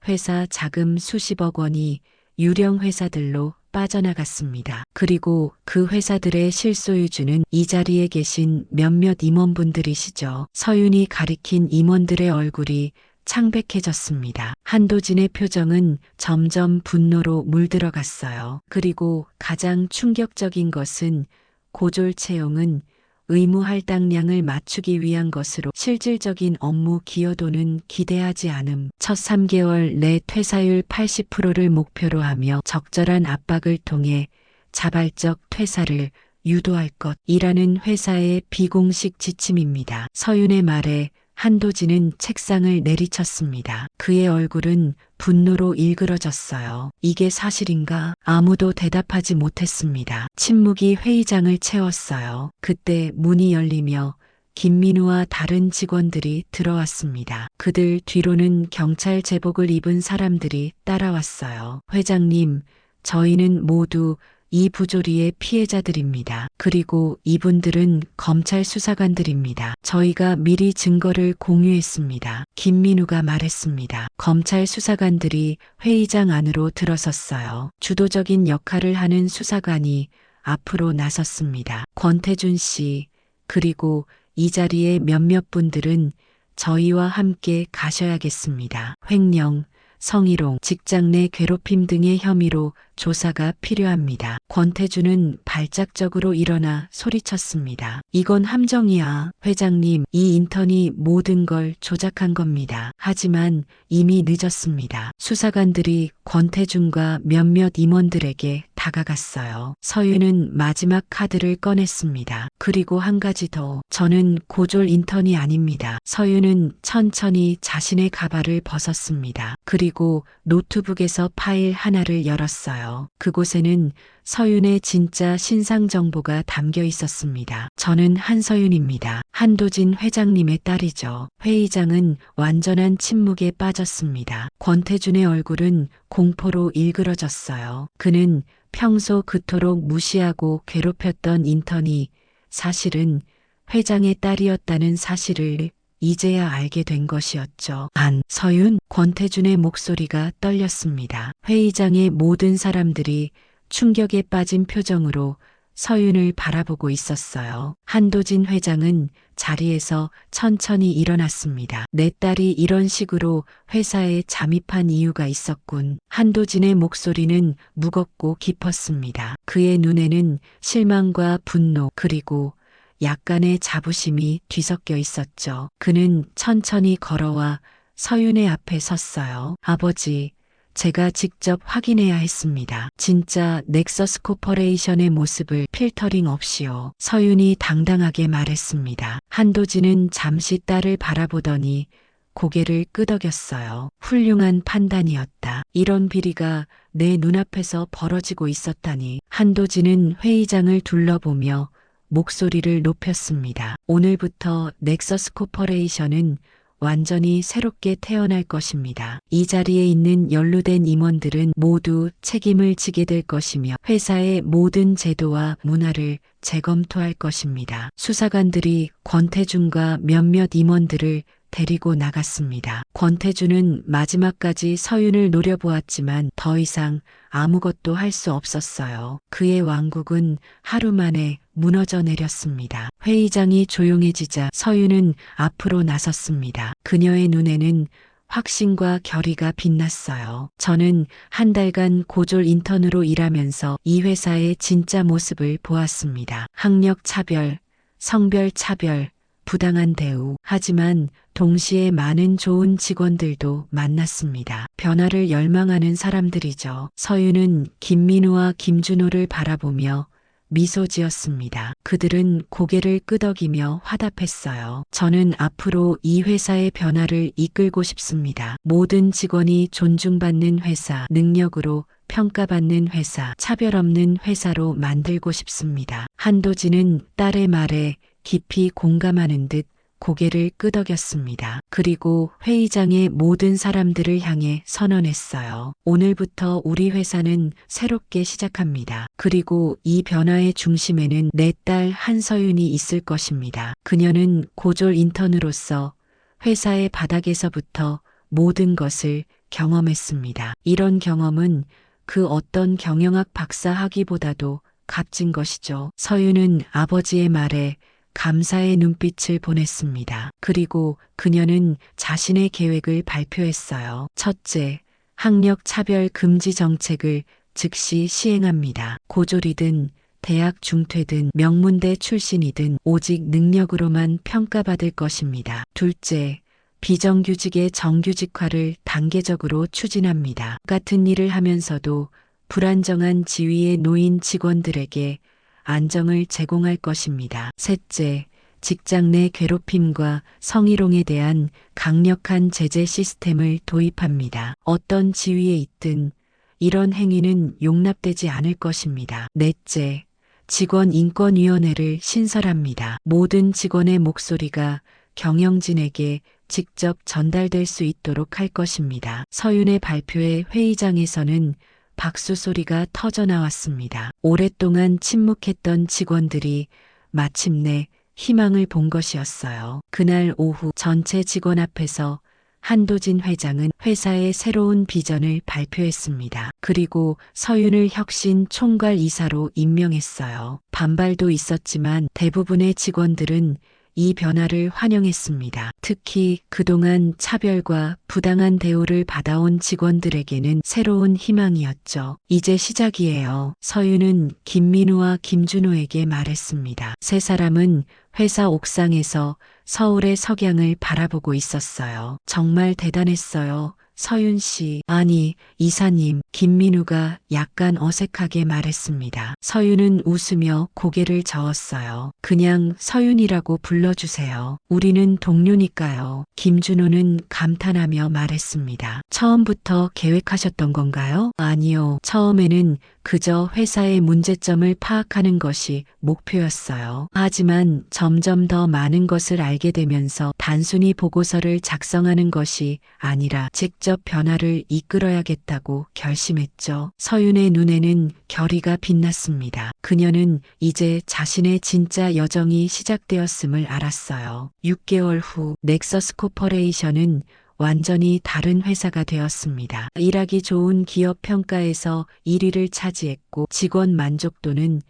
회사 자금 수십억 원이 유령 회사들로 빠져나갔습니다. 그리고 그 회사들의 실소유주는 이 자리에 계신 몇몇 임원분들이시죠. 서윤이 가리킨 임원들의 얼굴이 창백해졌습니다. 한도진의 표정은 점점 분노로 물들어갔어요. 그리고 가장 충격적인 것은 고졸 채용은 의무 할당량을 맞추기 위한 것으로 실질적인 업무 기여도는 기대하지 않음. 첫 3개월 내 퇴사율 80%를 목표로 하며 적절한 압박을 통해 자발적 퇴사를 유도할 것이라는 회사의 비공식 지침입니다. 서윤의 말에 한도진은 책상을 내리쳤습니다. 그의 얼굴은 분노로 일그러졌어요. 이게 사실인가? 아무도 대답하지 못했습니다. 침묵이 회의장을 채웠어요. 그때 문이 열리며 김민우와 다른 직원들이 들어왔습니다. 그들 뒤로는 경찰 제복을 입은 사람들이 따라왔어요. 회장님, 저희는 모두 이 부조리의 피해자들입니다. 그리고 이분들은 검찰 수사관들입니다. 저희가 미리 증거를 공유했습니다. 김민우가 말했습니다. 검찰 수사관들이 회의장 안으로 들어섰어요. 주도적인 역할을 하는 수사관이 앞으로 나섰습니다. 권태준 씨, 그리고 이 자리에 몇몇 분들은 저희와 함께 가셔야겠습니다. 횡령, 성희롱, 직장 내 괴롭힘 등의 혐의로 조사가 필요합니다. 권태주는 발작적으로 일어나 소리쳤습니다. 이건 함정이야. 회장님, 이 인턴이 모든 걸 조작한 겁니다. 하지만 이미 늦었습니다. 수사관들이 권태준과 몇몇 임원들에게 다가갔어요. 서윤은 마지막 카드를 꺼냈습니다. 그리고 한 가지 더. 저는 고졸 인턴이 아닙니다. 서윤은 천천히 자신의 가발을 벗었습니다. 그리고 노트북에서 파일 하나를 열었어요. 그곳에는 서윤의 진짜 신상 정보가 담겨 있었습니다. 저는 한서윤입니다. 한도진 회장님의 딸이죠. 회의장은 완전한 침묵에 빠졌습니다. 권태준의 얼굴은 공포로 일그러졌어요. 그는 평소 그토록 무시하고 괴롭혔던 인턴이 사실은 회장의 딸이었다는 사실을 이제야 알게 된 것이었죠. 서윤, 권태준의 목소리가 떨렸습니다. 회의장의 모든 사람들이 충격에 빠진 표정으로 서윤을 바라보고 있었어요. 한도진 회장은 자리에서 천천히 일어났습니다. 내 딸이 이런 식으로 회사에 잠입한 이유가 있었군. 한도진의 목소리는 무겁고 깊었습니다. 그의 눈에는 실망과 분노 그리고 약간의 자부심이 뒤섞여 있었죠. 그는 천천히 걸어와 서윤의 앞에 섰어요. 아버지, 제가 직접 확인해야 했습니다. 진짜 넥서스 코퍼레이션의 모습을 필터링 없이요. 서윤이 당당하게 말했습니다. 한도진은 잠시 딸을 바라보더니 고개를 끄덕였어요. 훌륭한 판단이었다. 이런 비리가 내 눈앞에서 벌어지고 있었다니. 한도진은 회의장을 둘러보며 목소리를 높였습니다. 오늘부터 넥서스 코퍼레이션은 완전히 새롭게 태어날 것입니다. 이 자리에 있는 연루된 임원들은 모두 책임을 지게 될 것이며 회사의 모든 제도와 문화를 재검토할 것입니다. 수사관들이 권태준과 몇몇 임원들을 데리고 나갔습니다. 권태준은 마지막까지 서윤을 노려보았지만 더 이상 아무것도 할 수 없었어요. 그의 왕국은 하루 만에 무너져 내렸습니다. 회의장이 조용해지자 서윤은 앞으로 나섰습니다. 그녀의 눈에는 확신과 결의가 빛났어요. 저는 한 달간 고졸 인턴으로 일하면서 이 회사의 진짜 모습을 보았습니다. 학력 차별, 성별 차별, 부당한 대우. 하지만 동시에 많은 좋은 직원들도 만났습니다. 변화를 열망하는 사람들이죠. 서윤은 김민우와 김준호를 바라보며 미소 지었습니다. 그들은 고개를 끄덕이며 화답했어요. 저는 앞으로 이 회사의 변화를 이끌고 싶습니다. 모든 직원이 존중받는 회사, 능력으로 평가받는 회사, 차별 없는 회사로 만들고 싶습니다. 한도진은 딸의 말에 깊이 공감하는 듯 고개를 끄덕였습니다. 그리고 회의장의 모든 사람들을 향해 선언했어요. 오늘부터 우리 회사는 새롭게 시작합니다. 그리고 이 변화의 중심에는 내 딸 한서윤이 있을 것입니다. 그녀는 고졸 인턴으로서 회사의 바닥에서부터 모든 것을 경험했습니다. 이런 경험은 그 어떤 경영학 박사 학위보다도 값진 것이죠. 서윤은 아버지의 말에 감사의 눈빛을 보냈습니다. 그리고 그녀는 자신의 계획을 발표했어요. 첫째, 학력 차별 금지 정책을 즉시 시행합니다. 고졸이든 대학 중퇴든 명문대 출신이든 오직 능력으로만 평가받을 것입니다. 둘째, 비정규직의 정규직화를 단계적으로 추진합니다. 같은 일을 하면서도 불안정한 지위에 놓인 직원들에게 안정을 제공할 것입니다. 셋째, 직장 내 괴롭힘과 성희롱에 대한 강력한 제재 시스템을 도입합니다. 어떤 지위에 있든 이런 행위는 용납되지 않을 것입니다. 넷째, 직원인권위원회를 신설합니다. 모든 직원의 목소리가 경영진에게 직접 전달될 수 있도록 할 것입니다. 서윤의 발표에 회의장에서는 박수 소리가 터져 나왔습니다. 오랫동안 침묵했던 직원들이 마침내 희망을 본 것이었어요. 그날 오후 전체 직원 앞에서 한도진 회장은 회사의 새로운 비전을 발표했습니다. 그리고 서윤을 혁신 총괄 이사로 임명했어요. 반발도 있었지만 대부분의 직원들은 이 변화를 환영했습니다. 특히 그동안 차별과 부당한 대우를 받아온 직원들에게는 새로운 희망이었죠. 이제 시작이에요. 서윤은 김민우와 김준호에게 말했습니다. 세 사람은 회사 옥상에서 서울의 석양을 바라보고 있었어요. 정말 대단했어요. 서윤 씨, 아니, 이사님, 김민우가 약간 어색하게 말했습니다. 서윤은 웃으며 고개를 저었어요. 그냥 서윤이라고 불러주세요. 우리는 동료니까요. 김준호는 감탄하며 말했습니다. 처음부터 계획하셨던 건가요? 아니요. 처음에는 그저 회사의 문제점을 파악하는 것이 목표였어요. 하지만 점점 더 많은 것을 알게 되면서 단순히 보고서를 작성하는 것이 아니라 직접 변화를 이끌어야겠다고 결심했죠. 서윤의 눈에는 결의가 빛났습니다. 그녀는 이제 자신의 진짜 여정이 시작되었음을 알았어요. 6개월 후 넥서스 코퍼레이션은 완전히 다른 회사가 되었습니다. 일하기 좋은 기업 평가에서 1위를 차지했고 직원 만족도는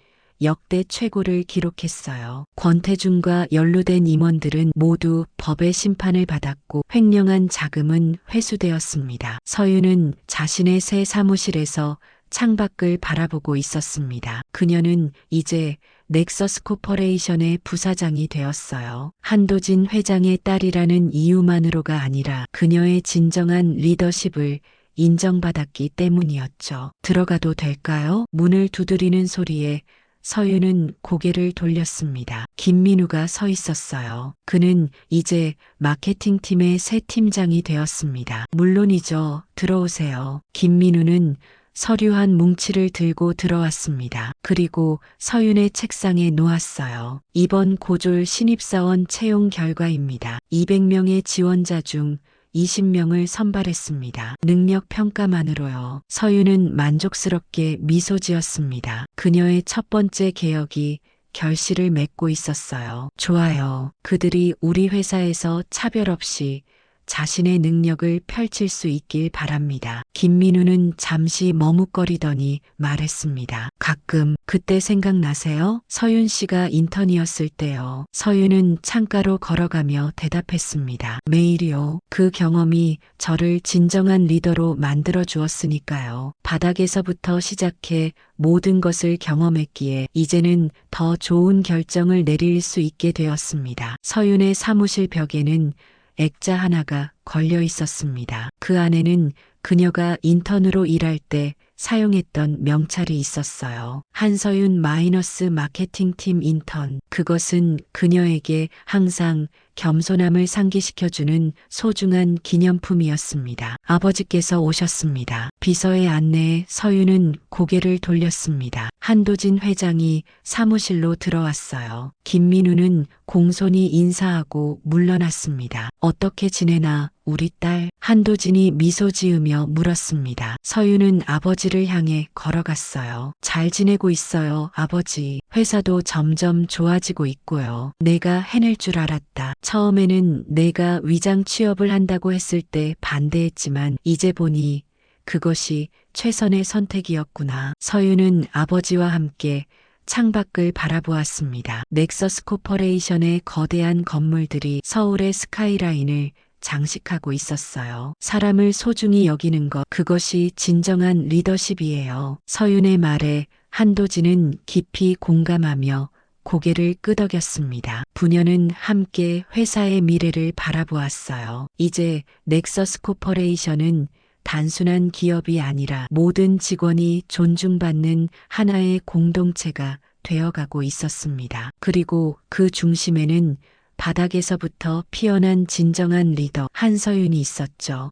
역대 최고를 기록했어요. 권태준과 연루된 임원들은 모두 법의 심판을 받았고 횡령한 자금은 회수되었습니다. 서윤은 자신의 새 사무실에서 창밖을 바라보고 있었습니다. 그녀는 이제 넥서스 코퍼레이션의 부사장이 되었어요. 한도진 회장의 딸이라는 이유만으로가 아니라 그녀의 진정한 리더십을 인정받았기 때문이었죠. 들어가도 될까요? 문을 두드리는 소리에 서윤은 고개를 돌렸습니다. 김민우가 서 있었어요. 그는 이제 마케팅팀의 새 팀장이 되었습니다. 물론이죠. 들어오세요. 김민우는 서류 한 뭉치를 들고 들어왔습니다. 그리고 서윤의 책상에 놓았어요. 이번 고졸 신입사원 채용 결과입니다. 200명의 지원자 중 20명을 선발했습니다. 능력 평가만으로요. 서윤은 만족스럽게 미소 지었습니다. 그녀의 첫 번째 개혁이 결실을 맺고 있었어요. 좋아요. 그들이 우리 회사에서 차별 없이 자신의 능력을 펼칠 수 있길 바랍니다. 김민우는 잠시 머뭇거리더니 말했습니다. 가끔 그때 생각나세요? 서윤 씨가 인턴이었을 때요. 서윤은 창가로 걸어가며 대답했습니다. 매일이요. 그 경험이 저를 진정한 리더로 만들어 주었으니까요. 바닥에서부터 시작해 모든 것을 경험했기에 이제는 더 좋은 결정을 내릴 수 있게 되었습니다. 서윤의 사무실 벽에는 액자 하나가 걸려 있었습니다. 그 안에는 그녀가 인턴으로 일할 때 사용했던 명찰이 있었어요. 한서윤 마이너스 마케팅팀 인턴. 그것은 그녀에게 항상 겸손함을 상기시켜주는 소중한 기념품이었습니다. 아버지께서 오셨습니다. 비서의 안내에 서윤은 고개를 돌렸습니다. 한도진 회장이 사무실로 들어왔어요. 김민우는 공손히 인사하고 물러났습니다. 어떻게 지내나 우리 딸? 한도진이 미소 지으며 물었습니다. 서윤은 아버지를 향해 걸어갔어요. 잘 지내고 있어요, 아버지. 회사도 점점 좋아지고 있고요. 내가 해낼 줄 알았다. 처음에는 내가 위장 취업을 한다고 했을 때 반대했지만 이제 보니 그것이 최선의 선택이었구나. 서윤은 아버지와 함께 창밖을 바라보았습니다. 넥서스 코퍼레이션의 거대한 건물들이 서울의 스카이라인을 장식하고 있었어요. 사람을 소중히 여기는 것, 그것이 진정한 리더십이에요. 서윤의 말에 한도진은 깊이 공감하며 고개를 끄덕였습니다. 부녀는 함께 회사의 미래를 바라보았어요. 이제 넥서스 코퍼레이션은 단순한 기업이 아니라 모든 직원이 존중받는 하나의 공동체가 되어가고 있었습니다. 그리고 그 중심에는 바닥에서부터 피어난 진정한 리더 한서윤이 있었죠.